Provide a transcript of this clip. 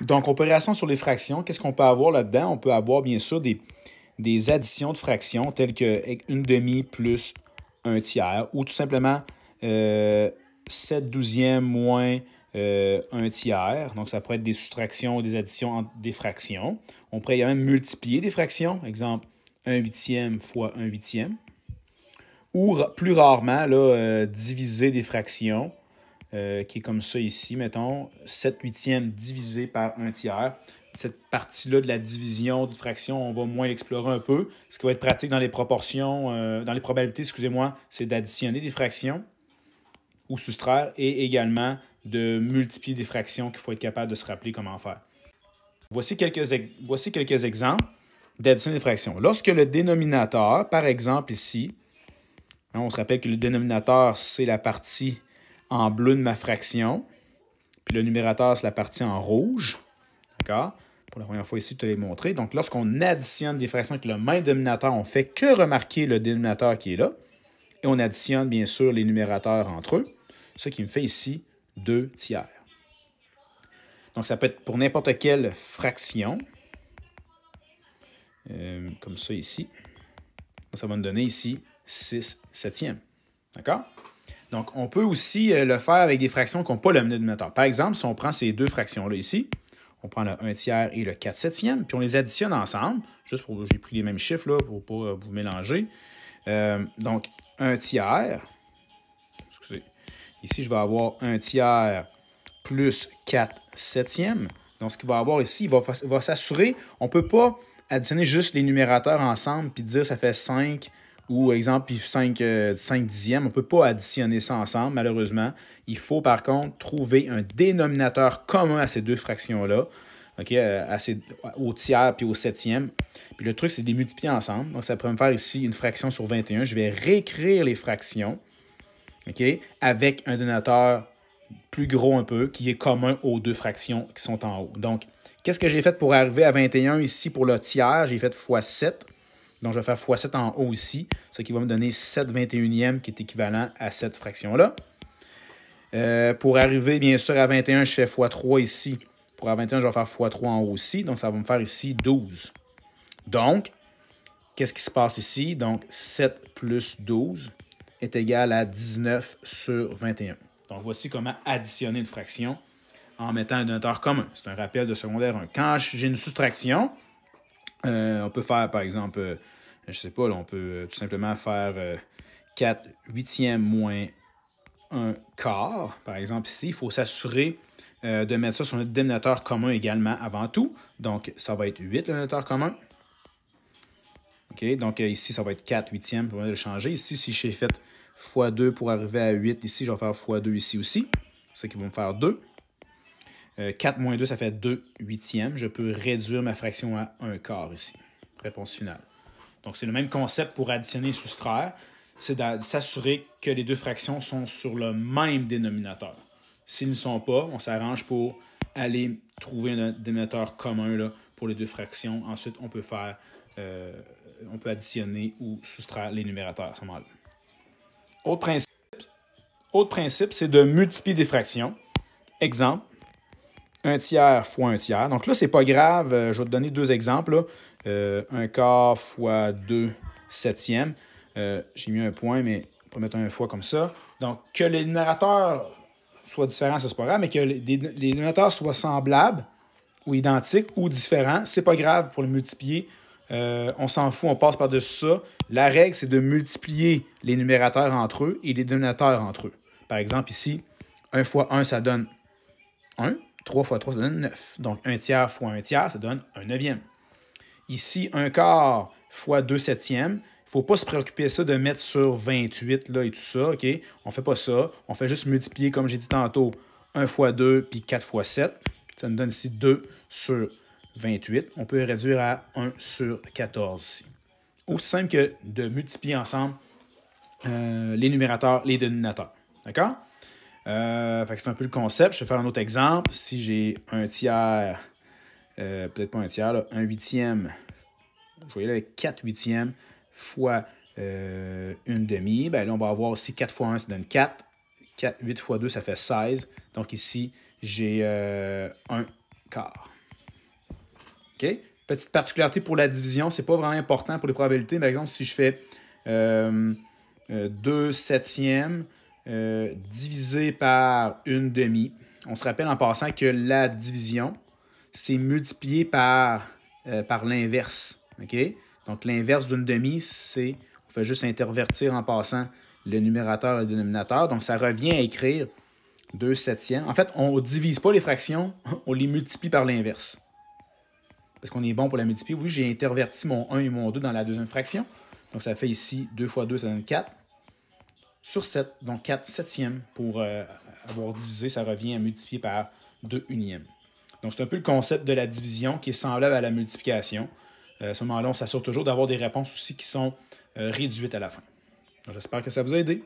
Donc, opération sur les fractions, qu'est-ce qu'on peut avoir là-dedans? On peut avoir, bien sûr, des additions de fractions telles que 1/2 plus 1/3 ou tout simplement 7/12 moins 1/3. Donc, ça pourrait être des soustractions ou des additions entre des fractions. On pourrait également multiplier des fractions. Exemple, 1/8 fois 1/8. Ou plus rarement, là, diviser des fractions. Qui est comme ça ici, mettons, 7/8 divisé par 1/3. Cette partie-là de la division de fraction, on va moins l'explorer un peu. Ce qui va être pratique dans les proportions, dans les probabilités, excusez-moi, c'est d'additionner des fractions ou soustraire et également de multiplier des fractions qu'il faut être capable de se rappeler comment faire. Voici quelques exemples d'addition des fractions. Lorsque le dénominateur, par exemple ici, on se rappelle que le dénominateur, c'est la partie en bleu de ma fraction, puis le numérateur, c'est la partie en rouge. D'accord? Pour la première fois ici, je te l'ai montré. Donc, lorsqu'on additionne des fractions avec le même dénominateur, on ne fait que remarquer le dénominateur qui est là. Et on additionne, bien sûr, les numérateurs entre eux. Ce qui me fait ici 2/3. Donc, ça peut être pour n'importe quelle fraction. Comme ça ici. Ça va me donner ici 6/7. D'accord? Donc, on peut aussi le faire avec des fractions qui n'ont pas le même dénominateur. Par exemple, si on prend ces deux fractions-là ici, on prend le 1/3 et le 4/7, puis on les additionne ensemble, juste pour, j'ai pris les mêmes chiffres là, pour ne pas vous mélanger. Donc, 1/3, excusez, ici, je vais avoir 1/3 plus 4/7. Donc, ce qu'il va avoir ici, il va s'assurer, on ne peut pas additionner juste les numérateurs ensemble puis dire ça fait 5 ou, exemple, 5 dixièmes. On ne peut pas additionner ça ensemble, malheureusement. Il faut, par contre, trouver un dénominateur commun à ces deux fractions-là, okay, au tiers puis au septième. Puis le truc, c'est de les multiplier ensemble. Donc, ça pourrait me faire ici une fraction sur 21. Je vais réécrire les fractions, okay, avec un dénominateur plus gros un peu, qui est commun aux deux fractions qui sont en haut. Donc, qu'est-ce que j'ai fait pour arriver à 21 ici pour le tiers? J'ai fait x 7. Donc, je vais faire x 7 en haut ici, ce qui va me donner 7/21e qui est équivalent à cette fraction-là. Pour arriver, bien sûr, à 21, je fais x 3 ici. Pour à 21, je vais faire x 3 en haut aussi. Donc, ça va me faire ici 12. Donc, qu'est-ce qui se passe ici? Donc, 7 plus 12 est égal à 19 sur 21. Donc, voici comment additionner une fraction en mettant un dénominateur commun. C'est un rappel de secondaire 1. Quand j'ai une soustraction, on peut faire, par exemple, je ne sais pas, là, on peut tout simplement faire 4/8 moins 1/4. Par exemple, ici, il faut s'assurer de mettre ça sur notre dénominateur commun également avant tout. Donc, ça va être 8, le dénominateur commun. OK, donc ici, ça va être 4/8 pour le changer. Ici, si j'ai fait x2 pour arriver à 8, ici, je vais faire x2 ici aussi. C'est ça qui va me faire 2. 4 moins 2, ça fait 2/8. Je peux réduire ma fraction à 1/4 ici. Réponse finale. Donc, c'est le même concept pour additionner et soustraire. C'est de s'assurer que les deux fractions sont sur le même dénominateur. S'ils ne sont pas, on s'arrange pour aller trouver un dénominateur commun là, pour les deux fractions. Ensuite, on peut faire, on peut additionner ou soustraire les numérateurs à ce moment-là. Autre principe, c'est de multiplier des fractions. Exemple, 1/3 fois 1/3. Donc là, c'est pas grave. Je vais te donner deux exemples. 1/4 fois 2/7. J'ai mis un point, mais on peut mettre un fois comme ça. Donc, que les numérateurs soient différents, ça c'est pas grave, mais que les numérateurs soient semblables ou identiques ou différents, c'est pas grave pour les multiplier. On s'en fout, on passe par-dessus ça. La règle, c'est de multiplier les numérateurs entre eux et les dénominateurs entre eux. Par exemple, ici, 1 fois 1, ça donne 1. 3 fois 3, ça donne 9. Donc, 1/3 fois 1/3, ça donne 1/9. Ici, 1/4 fois 2/7. Il ne faut pas se préoccuper de ça de mettre sur 28 là, et tout ça. Okay? On ne fait pas ça. On fait juste multiplier, comme j'ai dit tantôt, 1 fois 2 puis 4 fois 7. Ça nous donne ici 2 sur 28. On peut réduire à 1 sur 14 ici. Aussi simple que de multiplier ensemble les numérateurs, les dénominateurs. D'accord? C'est un peu le concept. Je vais faire un autre exemple. Si j'ai 1/3, peut-être pas 1/3, là, 1/8, je vais y aller avec 4/8 fois 1/2. Ben là, on va avoir aussi 4 fois 1, ça donne 4. 8 fois 2, ça fait 16. Donc ici, j'ai 1/4. OK? Petite particularité pour la division, ce n'est pas vraiment important pour les probabilités. Par exemple, si je fais 2 septièmes divisé par une demi, on se rappelle en passant que la division, c'est multiplié par l'inverse. OK? Donc, l'inverse d'une demi, c'est, on fait juste intervertir en passant le numérateur et le dénominateur. Donc, ça revient à écrire 2 septièmes. En fait, on ne divise pas les fractions, on les multiplie par l'inverse. Parce qu'on est bon pour la multiplier. Oui, j'ai interverti mon 1 et mon 2 dans la deuxième fraction. Donc, ça fait ici 2 fois 2, ça donne 4. Sur 7, donc 4 septièmes pour avoir divisé, ça revient à multiplier par 2 unièmes. Donc, c'est un peu le concept de la division qui est semblable à la multiplication. À ce moment-là, on s'assure toujours d'avoir des réponses aussi qui sont réduites à la fin. J'espère que ça vous a aidé.